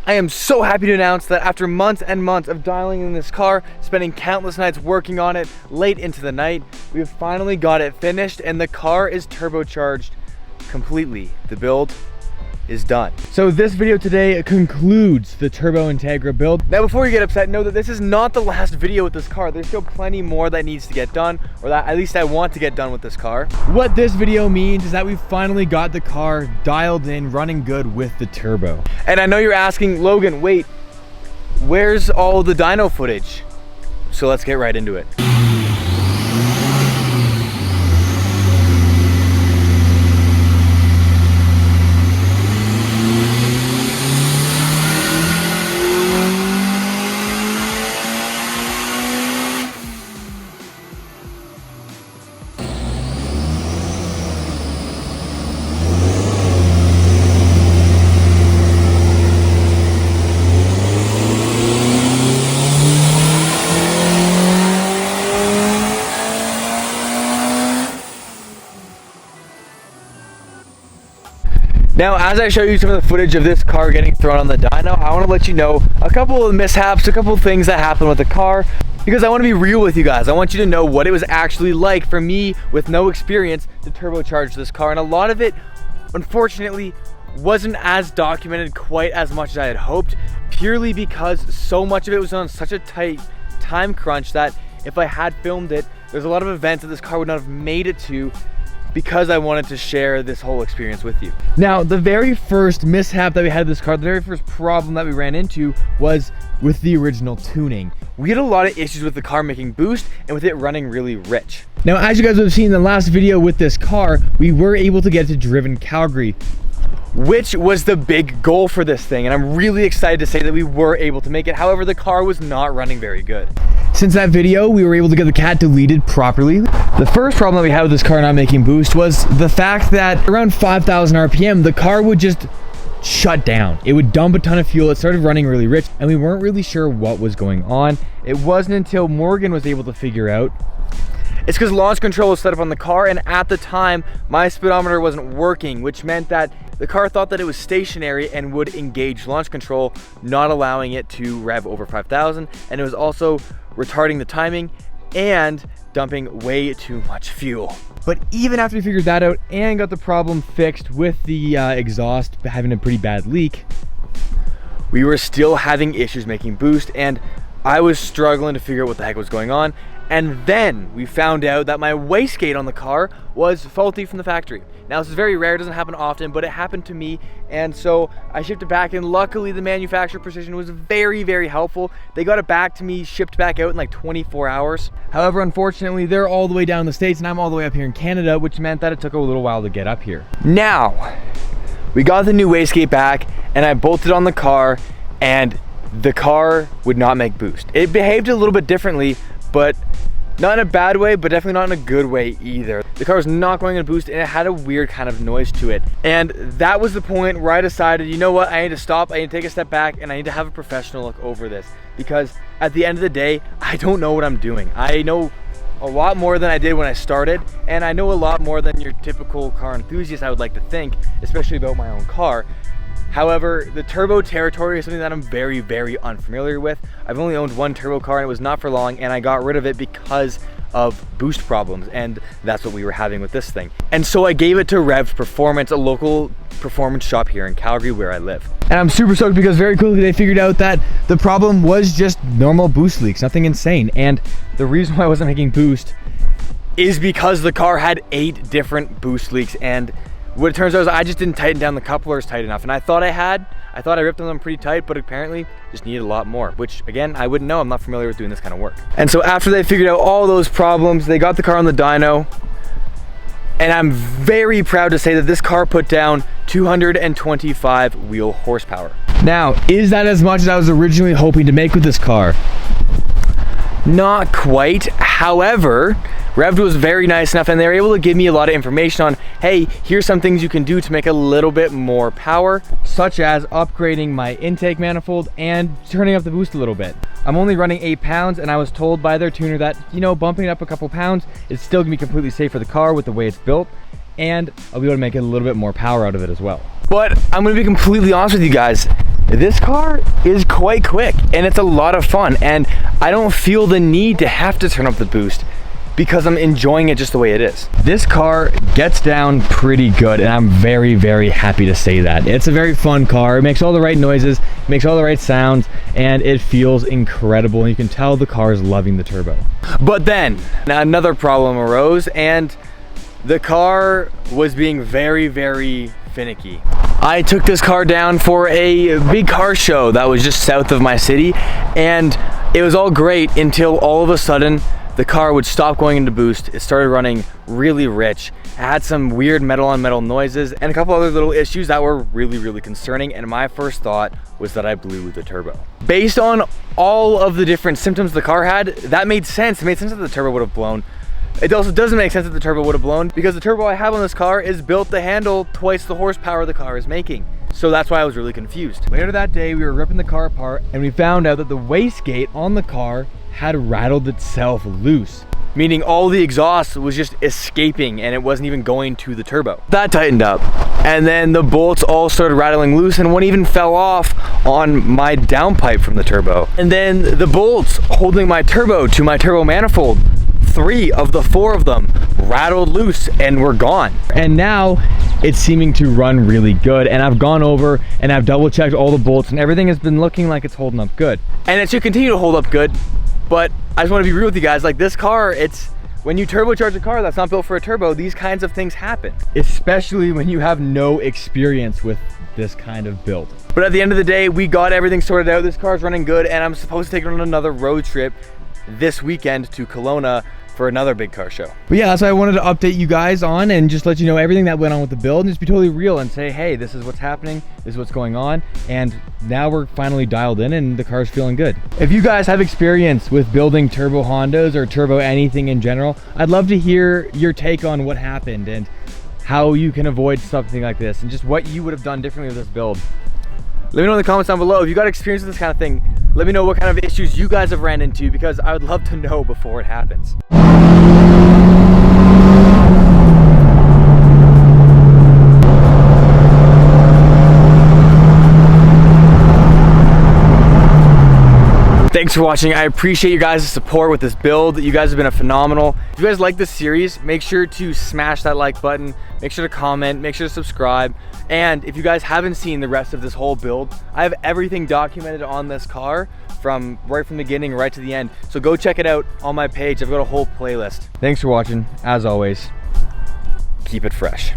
I am so happy to announce that after months and months of dialing in this car, spending countless nights working on it late into the night, we have finally got it finished and the car is turbocharged completely. The build is done. So this video today concludes the Turbo Integra build. Now before you get upset, know that this is not the last video with this car. There's still plenty more that needs to get done, or that at least I want to get done with this car. What this video means is that we finally got the car dialed in, running good with the turbo. And I know you're asking, Logan, wait, where's all the dyno footage? So let's get right into it. Now, as I show you some of the footage of this car getting thrown on the dyno, I want to let you know a couple of mishaps, a couple of things that happened with the car, because I want to be real with you guys. I want you to know what it was actually like for me with no experience to turbocharge this car. And a lot of it, unfortunately, wasn't as documented quite as much as I had hoped, purely because so much of it was on such a tight time crunch that if I had filmed it, there's a lot of events that this car would not have made it to, because I wanted to share this whole experience with you. Now, the very first mishap that we had with this car, the very first problem that we ran into was with the original tuning. We had a lot of issues with the car making boost and with it running really rich. Now, as you guys have seen in the last video with this car, we were able to get to Driven Calgary, which was the big goal for this thing. And I'm really excited to say that we were able to make it. However, the car was not running very good. Since that video, we were able to get the cat deleted properly. The first problem that we had with this car not making boost was the fact that around 5,000 RPM, the car would just shut down. It would dump a ton of fuel. It started running really rich and we weren't really sure what was going on. It wasn't until Morgan was able to figure out it's because launch control was set up on the car, and at the time, my speedometer wasn't working, which meant that the car thought that it was stationary and would engage launch control, not allowing it to rev over 5,000, and it was also retarding the timing and dumping way too much fuel. But even after we figured that out and got the problem fixed with the exhaust having a pretty bad leak, we were still having issues making boost, and I was struggling to figure out what the heck was going on. And then we found out that my wastegate on the car was faulty from the factory. Now, this is very rare, it doesn't happen often, but it happened to me. And so I shipped it back, and luckily the manufacturer Precision was very, very helpful. They got it back to me, shipped back out in like 24 hours. However, unfortunately, they're all the way down in the States and I'm all the way up here in Canada, which meant that it took a little while to get up here. Now, we got the new wastegate back and I bolted on the car, and the car would not make boost. It behaved a little bit differently, but not in a bad way, but definitely not in a good way either. The car was not going to boost and it had a weird kind of noise to it. And that was the point where I decided, you know what, I need to stop, I need to take a step back, and I need to have a professional look over this. Because at the end of the day, I don't know what I'm doing. I know a lot more than I did when I started, and I know a lot more than your typical car enthusiast, I would like to think, especially about my own car. However, the turbo territory is something that I'm very, very unfamiliar with. I've only owned one turbo car and it was not for long, and I got rid of it because of boost problems, and that's what we were having with this thing. And so I gave it to Rev Performance, a local performance shop here in Calgary where I live. And I'm super stoked because very quickly they figured out that the problem was just normal boost leaks, nothing insane. And the reason why I wasn't making boost is because the car had 8 different boost leaks, and what it turns out is I just didn't tighten down the couplers tight enough, and I thought I ripped them pretty tight, but apparently just needed a lot more, which again, I wouldn't know. I'm not familiar with doing this kind of work. And so after they figured out all those problems, they got the car on the dyno, and I'm very proud to say that this car put down 225 wheel horsepower. Now, is that as much as I was originally hoping to make with this car? Not quite. However, Revd was very nice enough and they were able to give me a lot of information on, hey, here's some things you can do to make a little bit more power, such as upgrading my intake manifold and turning up the boost a little bit. I'm only running 8 pounds and I was told by their tuner that, you know, bumping it up a couple pounds is still gonna be completely safe for the car with the way it's built, and I'll be able to make a little bit more power out of it as well. But I'm gonna be completely honest with you guys, This car is quite quick and it's a lot of fun, and I don't feel the need to have to turn up the boost because I'm enjoying it just the way it is. This car gets down pretty good, and I'm very, very happy to say that. It's a very fun car. It makes all the right noises, makes all the right sounds, and it feels incredible. And you can tell the car is loving the turbo. But then another problem arose, and the car was being very, very finicky. I took this car down for a big car show that was just south of my city, and it was all great until all of a sudden the car would stop going into boost. It started running really rich. It had some weird metal on metal noises and a couple other little issues that were really, really concerning, and my first thought was that I blew the turbo. Based on all of the different symptoms the car had, that made sense. It made sense that the turbo would have blown. It also doesn't make sense that the turbo would have blown because the turbo I have on this car is built to handle twice the horsepower the car is making. So that's why I was really confused. Later that day, we were ripping the car apart and we found out that the wastegate on the car had rattled itself loose, meaning all the exhaust was just escaping and it wasn't even going to the turbo. That tightened up, and then the bolts all started rattling loose, and one even fell off on my downpipe from the turbo. And then the bolts holding my turbo to my turbo manifold, 3 of the 4 of them rattled loose and were gone. And now it's seeming to run really good, and I've gone over and I've double checked all the bolts, and everything has been looking like it's holding up good. And it should continue to hold up good, but I just want to be real with you guys. Like, this car, it's when you turbocharge a car that's not built for a turbo, these kinds of things happen, especially when you have no experience with this kind of build. But at the end of the day, we got everything sorted out. This car's running good, and I'm supposed to take it on another road trip this weekend to Kelowna for another big car show. But yeah, that's what I wanted to update you guys on and just let you know everything that went on with the build, and just be totally real and say, hey, this is what's happening, this is what's going on, and now we're finally dialed in and the car's feeling good. If you guys have experience with building turbo Hondas or turbo anything in general, I'd love to hear your take on what happened and how you can avoid something like this and just what you would have done differently with this build. Let me know in the comments down below if you got experience with this kind of thing. Let me know what kind of issues you guys have ran into, because I would love to know before it happens. Thanks for watching. I appreciate you guys' support with this build. You guys have been phenomenal. If you guys like this series, make sure to smash that like button, make sure to comment, make sure to subscribe. And if you guys haven't seen the rest of this whole build, I have everything documented on this car from right from the beginning right to the end. So go check it out on my page. I've got a whole playlist. Thanks for watching. As always, keep it fresh.